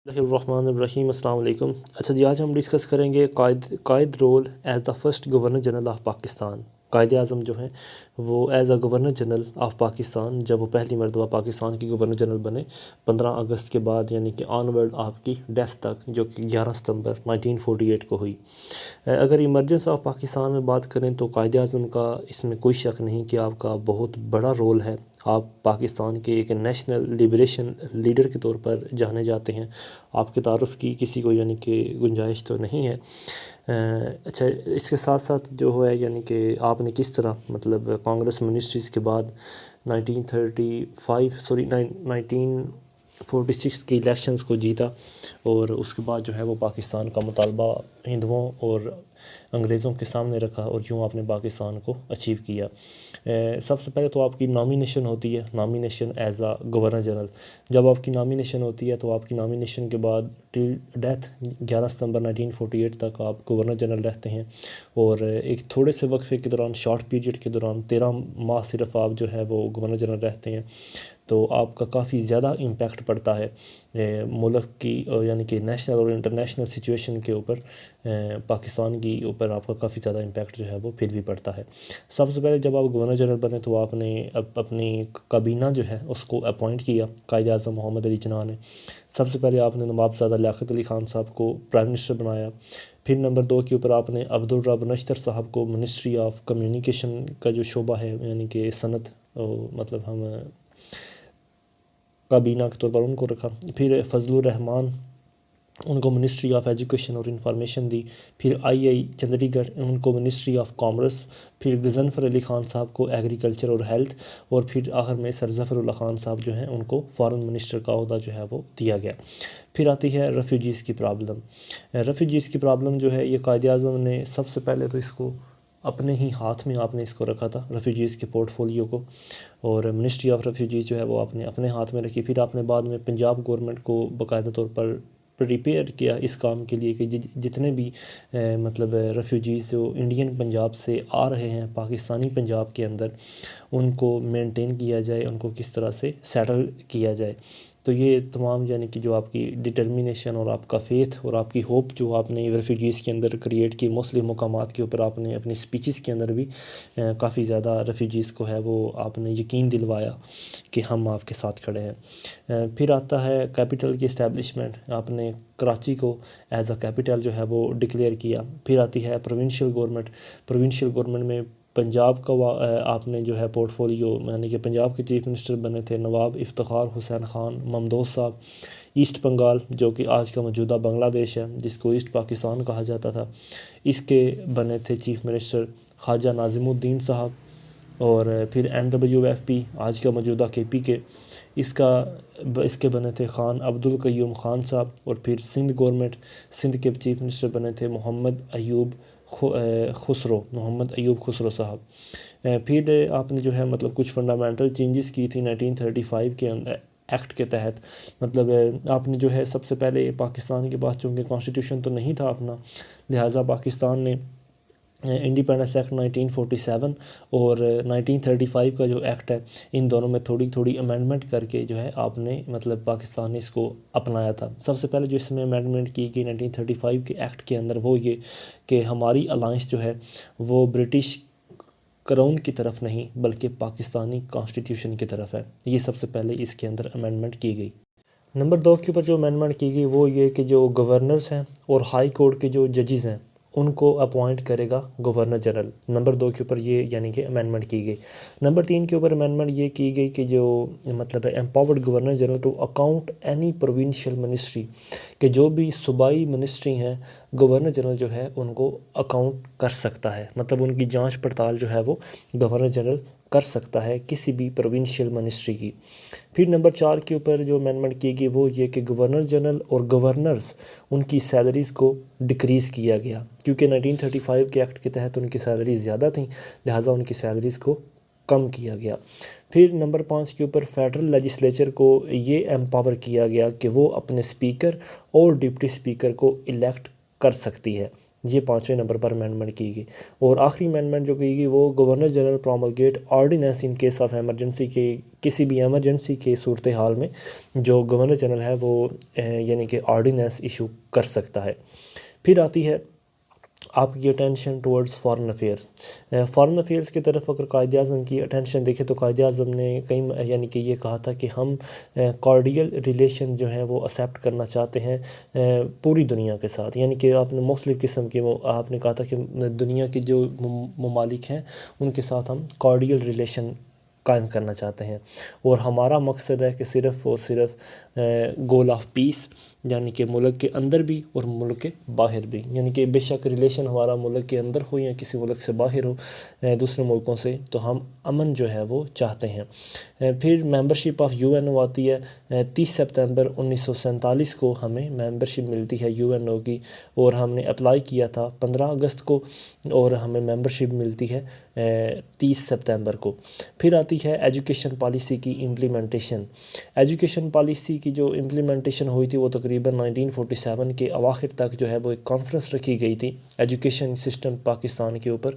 اللہ الرحمن الرحیم، السلام علیکم۔ اچھا جی، آج ہم ڈسکس کریں گے Quaid role as the first governor general of Pakistan. Quaid Azam جو ہیں وہ as a governor general of Pakistan جب وہ پہلی مرتبہ پاکستان کی گورنر جنرل بنے 15 اگست کے بعد، یعنی کہ آن ورڈ آپ کی ڈیتھ تک، جو کہ 11 ستمبر 1948 کو ہوئی۔ اگر ایمرجنس آف پاکستان میں بات کریں تو قائد اعظم کا اس میں کوئی شک نہیں کہ آپ کا بہت بڑا رول ہے۔ آپ پاکستان کے ایک نیشنل لبریشن لیڈر کے طور پر جانے جاتے ہیں۔ آپ کے تعارف کی کسی کو یعنی کہ گنجائش تو نہیں ہے۔ اچھا، اس کے ساتھ ساتھ جو ہے یعنی کہ آپ نے کس طرح مطلب کانگریس منسٹریز کے بعد 1946 کی الیکشنز کو جیتا، اور اس کے بعد جو ہے وہ پاکستان کا مطالبہ ہندوؤں اور انگریزوں کے سامنے رکھا، اور یوں آپ نے پاکستان کو اچیو کیا۔ سب سے پہلے تو آپ کی نامینیشن ہوتی ہے، nomination as a governor general. جب آپ کی نامینیشن ہوتی ہے تو آپ کی نامینیشن کے بعد ٹل ڈیتھ 11 ستمبر 1948 تک آپ گورنر جنرل رہتے ہیں، اور ایک تھوڑے سے وقفے کے دوران، شارٹ پیریڈ کے دوران 13 ماہ صرف آپ جو ہے وہ گورنر جنرل رہتے ہیں، تو آپ کا کافی زیادہ امپیکٹ پڑتا ہے ملک کی یعنی کہ نیشنل اور انٹرنیشنل سچویشن کے اوپر۔ پاکستان کی اوپر آپ کا کافی زیادہ امپیکٹ جو ہے وہ پھر بھی پڑتا ہے۔ سب سے پہلے جب آپ گورنر جنرل بنے تو آپ نے اپنی کابینہ جو ہے اس کو اپوائنٹ کیا۔ قائد اعظم محمد علی جناح نے سب سے پہلے آپ نے نواب زادہ لیاقت علی خان صاحب کو پرائم منسٹر بنایا۔ پھر نمبر 2 کے اوپر آپ نے عبدالرب نشتر صاحب کو منسٹری آف کمیونیکیشن کا جو شعبہ ہے یعنی کہ صنعت، مطلب ہم کابینہ کے طور پر ان کو رکھا۔ پھر فضل الرحمان ان کو منسٹری آف ایجوکیشن اور انفارمیشن دی۔ پھر آئی چندی گڑھ ان کو منسٹری آف کامرس۔ پھر غضنفر علی خان صاحب کو ایگریکلچر اور ہیلتھ، اور پھر آخر میں سر ظفر اللہ خان صاحب جو ہیں ان کو فارن منسٹر کا عہدہ جو ہے وہ دیا گیا۔ پھر آتی ہے ریفیوجیز کی پرابلم۔ ریفیوجیز کی پرابلم جو ہے یہ قائد اعظم نے سب سے پہلے تو اس کو اپنے ہی ہاتھ میں آپ نے اس کو رکھا تھا، ریفیوجیز کے پورٹ فولیو کو، اور منسٹری آف ریفیوجیز جو ہے وہ آپ نے اپنے ہاتھ میں رکھی۔ پھر آپ نے بعد میں پنجاب گورنمنٹ کو باقاعدہ طور پر پریپیئر کیا اس کام کے لیے کہ جتنے بھی مطلب ریفیوجیز جو انڈین پنجاب سے آ رہے ہیں پاکستانی پنجاب کے اندر، ان کو مینٹین کیا جائے، ان کو کس طرح سے سیٹل کیا جائے۔ تو یہ تمام یعنی کہ جو آپ کی ڈٹرمینیشن اور آپ کا فیتھ اور آپ کی ہوپ جو آپ نے ریفیوجیز کے اندر کریٹ کی، مختلف مقامات کے اوپر آپ نے اپنی سپیچز کے اندر بھی کافی زیادہ ریفیوجیز کو ہے وہ آپ نے یقین دلوایا کہ ہم آپ کے ساتھ کھڑے ہیں۔ پھر آتا ہے کیپٹل کی اسٹیبلشمنٹ۔ آپ نے کراچی کو ایز اے کیپٹل جو ہے وہ ڈکلیئر کیا۔ پھر آتی ہے پروونشل گورنمنٹ۔ پروونشل گورنمنٹ میں پنجاب کا آپ نے جو ہے پورٹ فولیو یعنی کہ پنجاب کے چیف منسٹر بنے تھے نواب افتخار حسین خان ممدوح صاحب۔ ایسٹ بنگال جو کہ آج کا موجودہ بنگلہ دیش ہے، جس کو ایسٹ پاکستان کہا جاتا تھا، اس کے بنے تھے چیف منسٹر خواجہ ناظم الدین صاحب۔ اور پھر NWFP آج کا موجودہ KP کے، اس کے بنے تھے خان عبدالقیوم خان صاحب۔ اور پھر سندھ گورنمنٹ، سندھ کے چیف منسٹر بنے تھے محمد ایوب خسرو صاحب۔ پھر آپ نے جو ہے مطلب کچھ فنڈامنٹل چینجز کی تھی 1935 کے ایکٹ کے تحت۔ مطلب آپ نے جو ہے سب سے پہلے پاکستان کے پاس چونکہ کانسٹیٹیوشن تو نہیں تھا اپنا، لہٰذا پاکستان نے انڈیپینڈنس ایکٹ 1947 اور 1935 کا جو ایکٹ ہے، ان دونوں میں تھوڑی تھوڑی امینڈمنٹ کر کے جو ہے آپ نے مطلب پاکستان نے اس کو اپنایا تھا۔ سب سے پہلے جو اس میں امینڈمنٹ کی گئی 1935 کے ایکٹ کے اندر وہ یہ کہ ہماری الائنس جو ہے وہ برٹش کراؤن کی طرف نہیں بلکہ پاکستانی کانسٹیٹیوشن کی طرف ہے۔ یہ سب سے پہلے اس کے اندر امینڈمنٹ کی گئی۔ نمبر 2 کے اوپر جو امینڈمنٹ کی گئی وہ یہ کہ جو گورنرز ہیں اور ہائی کورٹ کے جو ججز ہیں ان کو اپوائنٹ کرے گا گورنر جنرل۔ نمبر 2 کے اوپر یہ یعنی کہ امینڈمنٹ کی گئی۔ نمبر 3 کے اوپر امینڈمنٹ یہ کی گئی کہ جو مطلب empowered governor general to account any provincial ministry, کہ جو بھی صوبائی منسٹری ہیں گورنر جنرل جو ہے ان کو اکاؤنٹ کر سکتا ہے، مطلب ان کی جانچ پڑتال جو ہے وہ گورنر جنرل کر سکتا ہے کسی بھی پروونشل منسٹری کی۔ پھر نمبر 4 کے اوپر جو امینڈمنٹ کی گئی وہ یہ کہ گورنر جنرل اور گورنرز ان کی سیلریز کو ڈکریز کیا گیا، کیونکہ 1935 کے ایکٹ کے تحت ان کی سیلریز زیادہ تھیں، لہٰذا ان کی سیلریز کو کم کیا گیا۔ پھر نمبر 5 کے اوپر فیڈرل لیجسلیچر کو یہ امپاور کیا گیا کہ وہ اپنے اسپیکر اور ڈپٹی اسپیکر کو الیکٹ کر سکتی ہے۔ یہ 5ویں نمبر پر امینڈمنٹ کی گئی. اور آخری امینڈمنٹ جو کی گئی وہ governor general promulgate ordinance in case of emergency کے کسی بھی ایمرجنسی کے صورتحال میں جو گورنر جنرل ہے وہ یعنی کہ آرڈیننس ایشو کر سکتا ہے. پھر آتی ہے آپ کی attention towards foreign affairs. Foreign affairs کی طرف اگر قائد اعظم کی اٹینشن دیکھیں تو قائد اعظم نے یعنی کہ یہ کہا تھا کہ ہم کارڈیل ریلیشن جو ہیں وہ ایکسیپٹ کرنا چاہتے ہیں پوری دنیا کے ساتھ. یعنی کہ آپ نے مختلف قسم کے آپ نے کہا تھا کہ دنیا کی جو ممالک ہیں ان کے ساتھ ہم کارڈیل ریلیشن قائم کرنا چاہتے ہیں. اور ہمارا مقصد ہے کہ صرف اور صرف گول آف پیس، یعنی کہ ملک کے اندر بھی اور ملک کے باہر بھی، یعنی کہ بے شک ریلیشن ہمارا ملک کے اندر ہو یا کسی ملک سے باہر ہو دوسرے ملکوں سے، تو ہم امن جو ہے وہ چاہتے ہیں. پھر ممبرشپ آف یو این او آتی ہے. 30 سپتمبر 1947 کو ہمیں ممبرشپ ملتی ہے یو این او کی، اور ہم نے اپلائی کیا تھا 15 اگست کو، اور ہمیں ممبرشپ ملتی ہے 30 سپتمبر کو. پھر آتی ہے ایجوکیشن پالیسی کی امپلیمنٹیشن. ایجوکیشن پالیسی کی جو امپلیمنٹیشن ہوئی تھی وہ تقریباً 1947 کے اواخر تک جو ہے وہ ایک کانفرنس رکھی گئی تھی ایجوکیشن سسٹم پاکستان کے اوپر،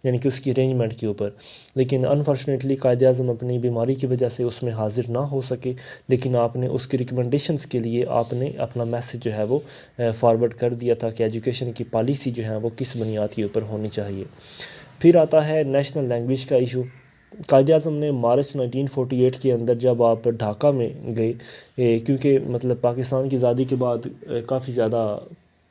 یعنی کہ اس کی ارینجمنٹ کے اوپر. لیکن انفارچونیٹلی قائد اعظم اپنی بیماری کی وجہ سے اس میں حاضر نہ ہو سکے، لیکن آپ نے اس کی ریکمنڈیشنز کے لیے آپ نے اپنا میسج جو ہے وہ فارورڈ کر دیا تھا کہ ایجوکیشن کی پالیسی جو ہے وہ کس بنیاد کے اوپر ہونی چاہیے. پھر آتا ہے نیشنل لینگویج کا ایشو. قائد اعظم نے مارچ 1948 کے اندر جب آپ ڈھاکہ میں گئے، کیونکہ مطلب پاکستان کی آزادی کے بعد کافی زیادہ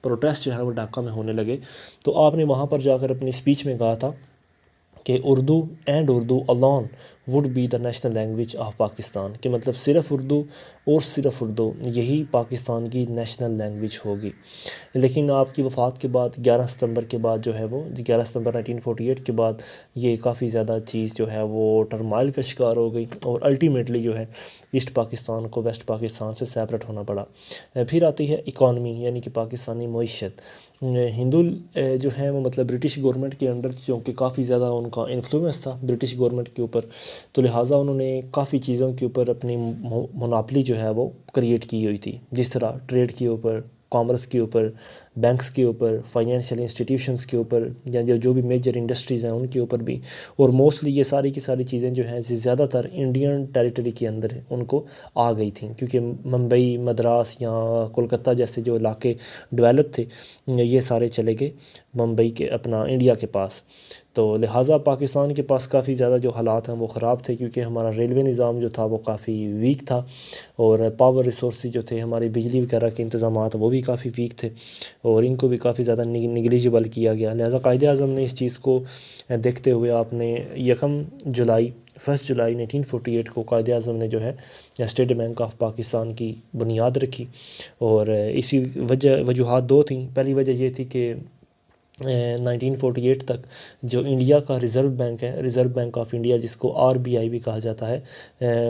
پروٹیسٹ جو ہے وہ ڈھاکہ میں ہونے لگے، تو آپ نے وہاں پر جا کر اپنی اسپیچ میں کہا تھا کہ Urdu alone would be the national language of Pakistan, کہ مطلب صرف اردو اور صرف اردو یہی پاکستان کی نیشنل لینگویج ہوگی. لیکن آپ کی وفات کے بعد 11 ستمبر کے بعد جو ہے وہ 11 ستمبر 1948 کے بعد یہ کافی زیادہ چیز جو ہے وہ ٹرمائل کا شکار ہو گئی، اور الٹیمیٹلی جو ہے ایسٹ پاکستان کو ویسٹ پاکستان سے سیپریٹ ہونا پڑا. پھر آتی ہے اکانومی، یعنی کہ پاکستانی معیشت. ہندو جو ہیں وہ مطلب برٹش گورنمنٹ کے انڈر، چونکہ کافی زیادہ ان کا انفلوئنس تھا برٹش گورنمنٹ کے اوپر، تو لہٰذا انہوں نے کافی چیزوں کے اوپر اپنی مونوپلی جو ہے وہ کریٹ کی ہوئی تھی، جس طرح ٹریڈ کے اوپر، کامرس کے اوپر، بینکس کے اوپر، فائنینشیل انسٹیٹیوشنز کے اوپر، یا جو بھی میجر انڈسٹریز ہیں ان کے اوپر بھی. اور موسٹلی یہ ساری کی ساری چیزیں جو ہیں زیادہ تر انڈین ٹیریٹری کے اندر ان کو آ گئی تھیں، کیونکہ ممبئی، مدراس یا کولکتہ جیسے جو علاقے ڈیولپ تھے یہ سارے چلے گئے ممبئی کے اپنا انڈیا کے پاس. تو لہٰذا پاکستان کے پاس کافی زیادہ جو حالات ہیں وہ خراب تھے، کیونکہ ہمارا ریلوے نظام جو تھا وہ کافی ویک تھا، اور پاور ریسورسز جو تھے ہماری بجلی وغیرہ کے انتظامات وہ بھی کافی ویک تھے، اور ان کو بھی کافی زیادہ نگلیجبل کیا گیا. لہٰذا قائد اعظم نے اس چیز کو دیکھتے ہوئے آپ نے 1 جولائی 1948 کو قائد اعظم نے جو ہے اسٹیٹ بینک آف پاکستان کی بنیاد رکھی. اور اسی وجوہات 2 تھیں. پہلی وجہ یہ تھی کہ 1948 تک جو انڈیا کا ریزرو بینک ہے، ریزرو بینک آف انڈیا، جس کو RBI بھی کہا جاتا ہے،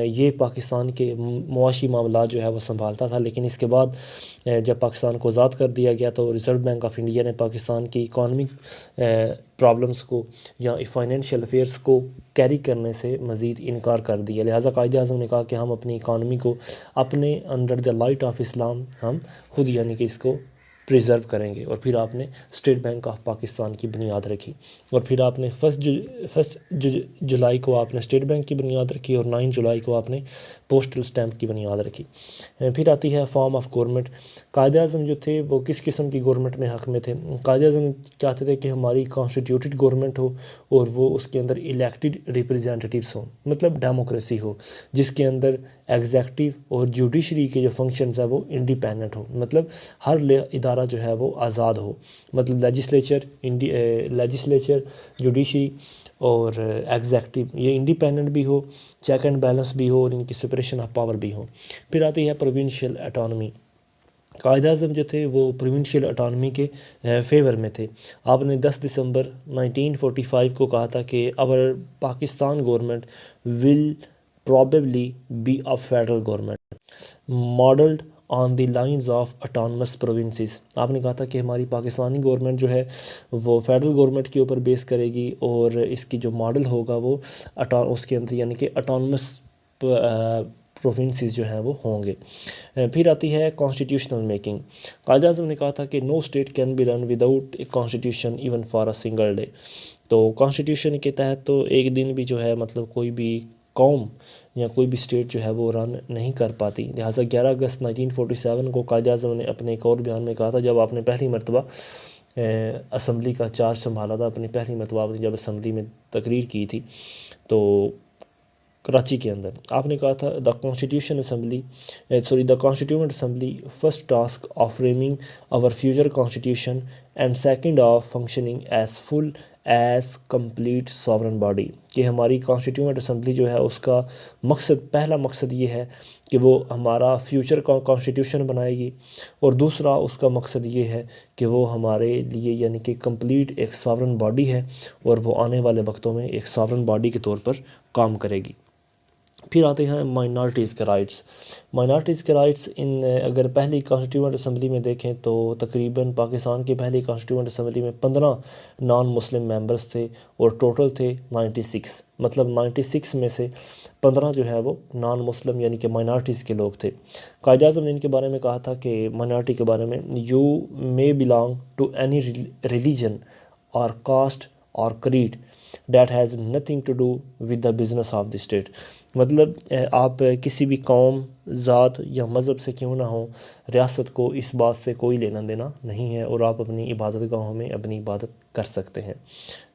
یہ پاکستان کے معاشی معاملات جو ہے وہ سنبھالتا تھا. لیکن اس کے بعد جب پاکستان کو آزاد کر دیا گیا تو ریزرو بینک آف انڈیا نے پاکستان کی اکانومک پرابلمس کو یا فائنینشیل افیئرس کو کیری کرنے سے مزید انکار کر دیا. لہٰذا قائد اعظم نے کہا کہ ہم اپنی اکانومی کو اپنے انڈر دا لائٹ آف اسلام ہم خود یعنی کہ اس کو پریزرو کریں گے. اور پھر آپ نے اسٹیٹ بینک آف پاکستان کی بنیاد رکھی، اور پھر آپ نے 1 جولائی کو آپ نے اسٹیٹ بینک کی بنیاد رکھی، اور 9 جولائی کو آپ نے پوسٹل اسٹیمپ کی بنیاد رکھی. پھر آتی ہے فارم آف گورنمنٹ. قائد اعظم جو تھے وہ کس قسم کی گورنمنٹ میں حق میں تھے؟ قائد اعظم چاہتے تھے کہ ہماری کانسٹیٹیوٹڈ گورنمنٹ ہو، اور وہ اس کے اندر الیکٹڈ ریپرزینٹیٹیوس ہوں، مطلب ڈیموکریسی ہو، جس کے اندر ایگزیکٹو اور جوڈیشری کے جو فنکشنز ہیں وہ انڈیپینڈنٹ ہو، مطلب ہر ادارہ جو ہے وہ آزاد ہو، مطلب لیجسلیچر، جوڈیشری اور ایگزیکٹو یہ انڈیپینڈنٹ بھی ہو، چیک اینڈ بیلنس بھی ہو، اور ان کی سپریشن آف پاور بھی ہو. پھر آتی ہے پروونشل اٹانومی. قائد اعظم جو تھے وہ پروونشل اٹانومی کے فیور میں تھے. آپ نے 10 دسمبر 1945 کو کہا تھا کہ our Pakistan government will probably be a federal government modeled on the lines of autonomous provinces. آپ نے کہا تھا کہ ہماری پاکستانی گورنمنٹ جو ہے وہ فیڈرل گورنمنٹ کے اوپر بیس کرے گی، اور اس کی جو ماڈل ہوگا وہ اس کے اندر یعنی کہ اٹانومس پروونسز جو ہیں وہ ہوں گے۔ پھر آتی ہے کانسٹیٹیوشنل میکنگ۔ قائد اعظم نے کہا تھا کہ no state can be run without a constitution even for a single day. تو کانسٹیٹیوشن کے تحت تو ایک دن بھی جو ہے مطلب کوئی بھی قوم یا کوئی بھی اسٹیٹ جو ہے وہ رن نہیں کر پاتی۔ لہٰذا 11 اگست 1947 کو قائد اعظم نے اپنے ایک اور بیان میں کہا تھا، جب آپ نے پہلی مرتبہ اسمبلی کا چارج سنبھالا تھا، اپنی پہلی مرتبہ آپ نے جب اسمبلی میں تقریر کی تھی تو کراچی کے اندر، آپ نے کہا تھا the constituent assembly first task of framing our future constitution and second of functioning as full as complete sovereign body, کہ ہماری کانسٹیٹیوئنٹ اسمبلی جو ہے اس کا مقصد، پہلا مقصد یہ ہے کہ وہ ہمارا فیوچر کانسٹیٹیوشن بنائے گی، اور دوسرا اس کا مقصد یہ ہے کہ وہ ہمارے لیے یعنی کہ کمپلیٹ ایک ساورن باڈی ہے، اور وہ آنے والے وقتوں میں ایک ساورن باڈی کے طور پر کام کرے گی۔ پھر آتے ہیں مائنارٹیز کے رائٹس۔ مائنارٹیز کے رائٹس اگر پہلی کانسٹیٹیوئنٹ اسمبلی میں دیکھیں تو تقریباً پاکستان کی پہلی کانسٹیٹیوئنٹ اسمبلی میں 15 نان مسلم ممبرس تھے، اور ٹوٹل تھے 96، مطلب 96 میں سے 15 جو ہے وہ نان مسلم یعنی کہ مائنارٹیز کے لوگ تھے۔ قائد اعظم نے ان کے بارے میں کہا تھا کہ مائنارٹی کے بارے میں، you may belong to any religion اور کاسٹ اور creed that has nothing to do with the business of the state, مطلب آپ کسی بھی قوم، ذات یا مذہب سے کیوں نہ ہوں، ریاست کو اس بات سے کوئی لینا دینا نہیں ہے، اور آپ اپنی عبادت گاہوں میں اپنی عبادت کر سکتے ہیں۔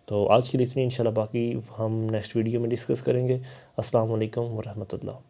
تو آج کے لیے اتنی، انشاءاللہ باقی ہم نیکسٹ ویڈیو میں ڈسکس کریں گے۔ السلام علیکم ورحمۃ اللہ۔